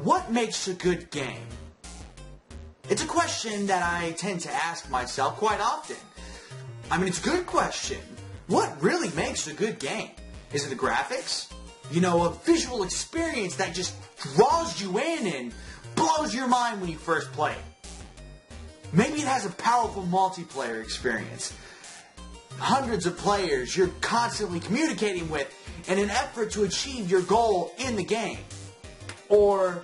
What makes a good game? It's a question that I tend to ask myself quite often. I mean, it's a good question. What really makes a good game? Is it the graphics? You know, a visual experience that just draws you in and blows your mind when you first play it. Maybe it has a powerful multiplayer experience. Hundreds of players you're constantly communicating with in an effort to achieve your goal in the game. Or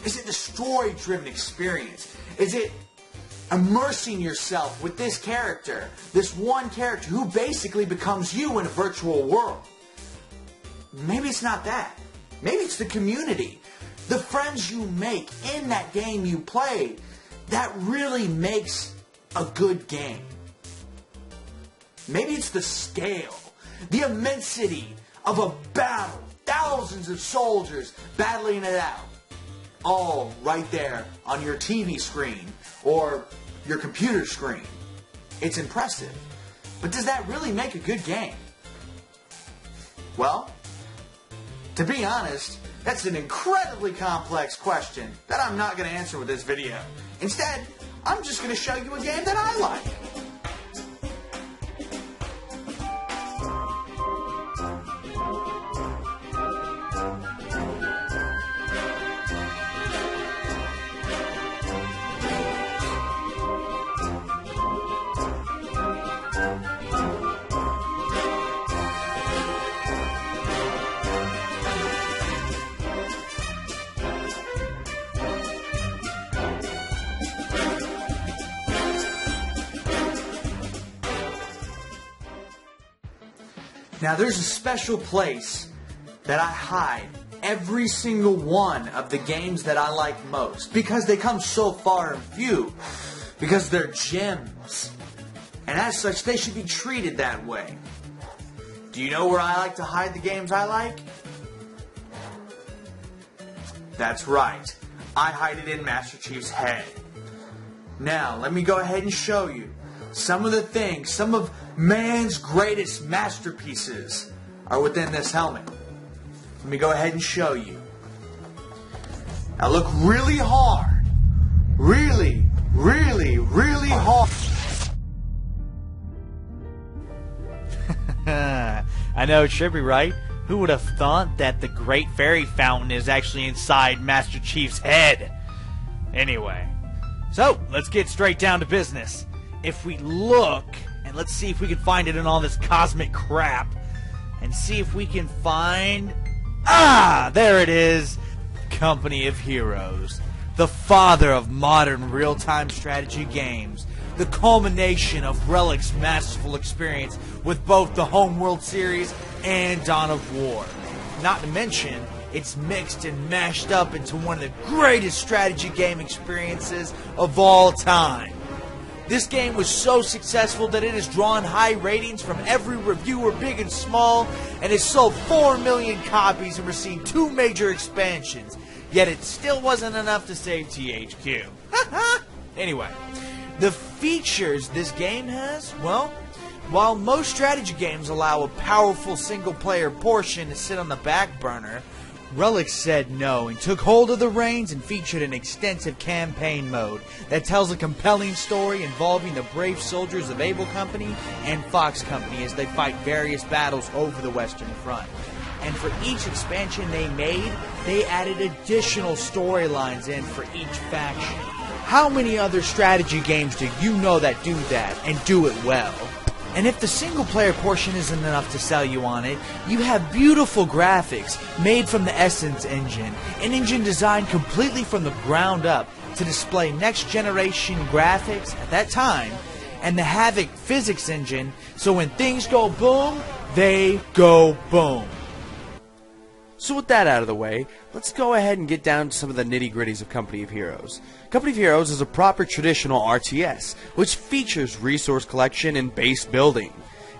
is it the story-driven experience? Is it immersing yourself with this character, this one character who basically becomes you in a virtual world? Maybe it's not that. Maybe it's the community, the friends you make in that game you play, that really makes a good game. Maybe it's the scale, the immensity of a battle, thousands of soldiers battling it out, all right there on your TV screen or your computer screen. It's impressive. But does that really make a good game? Well, to be honest, that's an incredibly complex question that I'm not going to answer with this video. Instead, I'm just going to show you a game that I like. Now there's a special place that I hide every single one of the games that I like most, because they come so far and few, because they're gems, and as such they should be treated that way. Do you know where I like to hide the games I like? That's right, I hide it in Master Chief's head. Now let me go ahead and show you some of the things, some of man's greatest masterpieces are within this helmet. Let me go ahead and show you. Now look really hard. Really, really, really hard. I know, trippy, right? Who would have thought that the Great Fairy Fountain is actually inside Master Chief's head? Anyway, so let's get straight down to business. If we look, and let's see if we can find it in all this cosmic crap, and see if we can find... Ah! There it is! Company of Heroes. The father of modern real-time strategy games. The culmination of Relic's masterful experience with both the Homeworld series and Dawn of War. Not to mention, it's mixed and mashed up into one of the greatest strategy game experiences of all time. This game was so successful that it has drawn high ratings from every reviewer, big and small, and has sold 4 million copies and received 2 major expansions. Yet it still wasn't enough to save THQ. Anyway, the features this game has, well, while most strategy games allow a powerful single-player portion to sit on the back burner, Relic said no and took hold of the reins and featured an extensive campaign mode that tells a compelling story involving the brave soldiers of Able Company and Fox Company as they fight various battles over the Western Front. And for each expansion they made, they added additional storylines in for each faction. How many other strategy games do you know that do that and do it well? And if the single-player portion isn't enough to sell you on it, you have beautiful graphics made from the Essence engine, an engine designed completely from the ground up to display next-generation graphics at that time, and the Havoc physics engine, so when things go boom, they go boom. So with that out of the way, let's go ahead and get down to some of the nitty-gritties of Company of Heroes. Company of Heroes is a proper traditional RTS, which features resource collection and base building.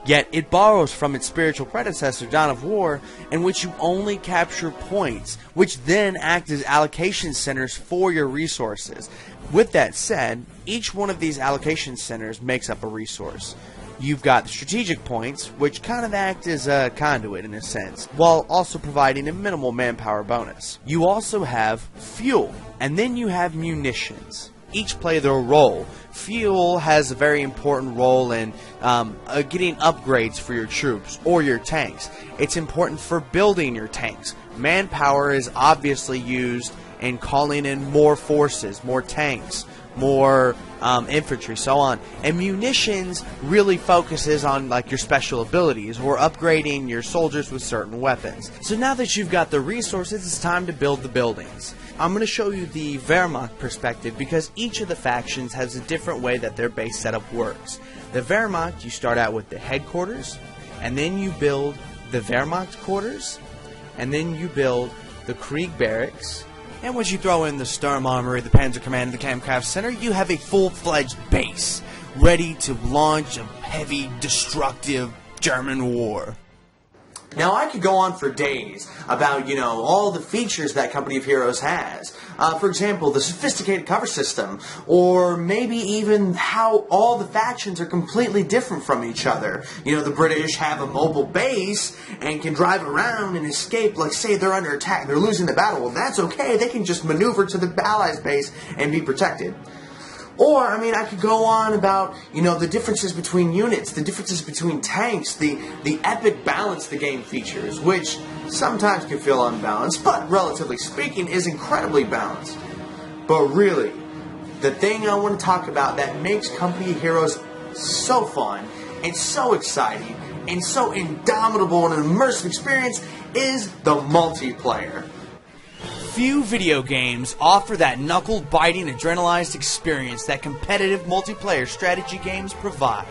Yet it borrows from its spiritual predecessor, Dawn of War, in which you only capture points, which then act as allocation centers for your resources. With that said, each one of these allocation centers makes up a resource. You've got the strategic points, which kind of act as a conduit in a sense, while also providing a minimal manpower bonus. You also have fuel, and then you have munitions. Each play their role. Fuel has a very important role in getting upgrades for your troops or your tanks. It's important for building your tanks. Manpower is obviously used in calling in more forces, more tanks, more infantry, so on. And munitions really focuses on like your special abilities or upgrading your soldiers with certain weapons. So now that you've got the resources, it's time to build the buildings. I'm going to show you the Wehrmacht perspective because each of the factions has a different way that their base setup works. The Wehrmacht, you start out with the headquarters, and then you build the Wehrmacht quarters, and then you build the Krieg barracks. And once you throw in the Sturm Armory, the Panzer Command, and the Kampfkraft Center, you have a full-fledged base, ready to launch a heavy, destructive German war. Now, I could go on for days about, all the features that Company of Heroes has. For example, the sophisticated cover system, or maybe even how all the factions are completely different from each other. The British have a mobile base and can drive around and escape, like say they're under attack, they're losing the battle. Well, that's okay, they can just maneuver to the Allies' base and be protected. Or, I could go on about, the differences between units, the differences between tanks, the epic balance the game features, which sometimes can feel unbalanced, but relatively speaking is incredibly balanced. But really, the thing I want to talk about that makes Company of Heroes so fun, and so exciting, and so indomitable and an immersive experience is the multiplayer. Few video games offer that knuckle-biting, adrenalized experience that competitive multiplayer strategy games provide,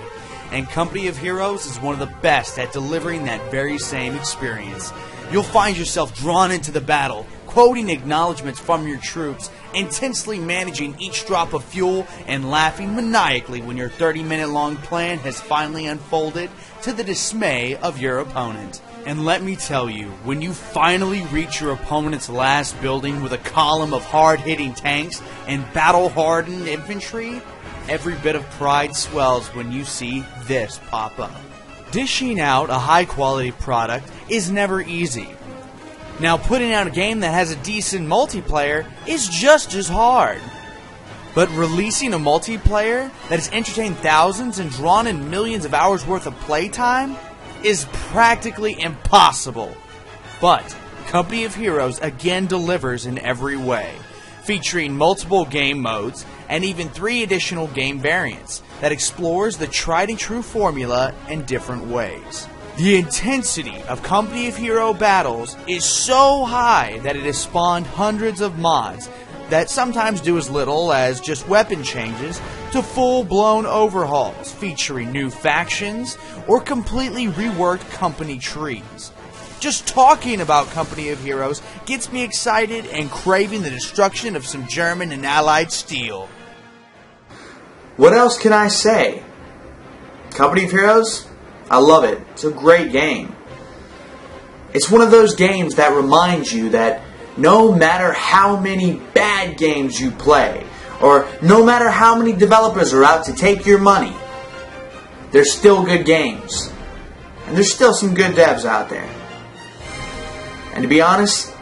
and Company of Heroes is one of the best at delivering that very same experience. You'll find yourself drawn into the battle, quoting acknowledgments from your troops, intensely managing each drop of fuel, and laughing maniacally when your 30-minute-long plan has finally unfolded to the dismay of your opponent. And let me tell you, when you finally reach your opponent's last building with a column of hard-hitting tanks and battle-hardened infantry, every bit of pride swells when you see this pop up. Dishing out a high-quality product is never easy. Now, putting out a game that has a decent multiplayer is just as hard. But releasing a multiplayer that has entertained thousands and drawn in millions of hours worth of playtime is practically impossible. But Company of Heroes again delivers in every way, featuring multiple game modes and even 3 additional game variants that explores the tried and true formula in different ways. The intensity of Company of Hero battles is so high that it has spawned hundreds of mods that sometimes do as little as just weapon changes to full-blown overhauls featuring new factions or completely reworked company trees. Just talking about Company of Heroes gets me excited and craving the destruction of some German and Allied steel. What else can I say? Company of Heroes? I love it. It's a great game. It's one of those games that reminds you that no matter how many bad games you play, or no matter how many developers are out to take your money, there's still good games. And there's still some good devs out there. And to be honest,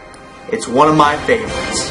it's one of my favorites.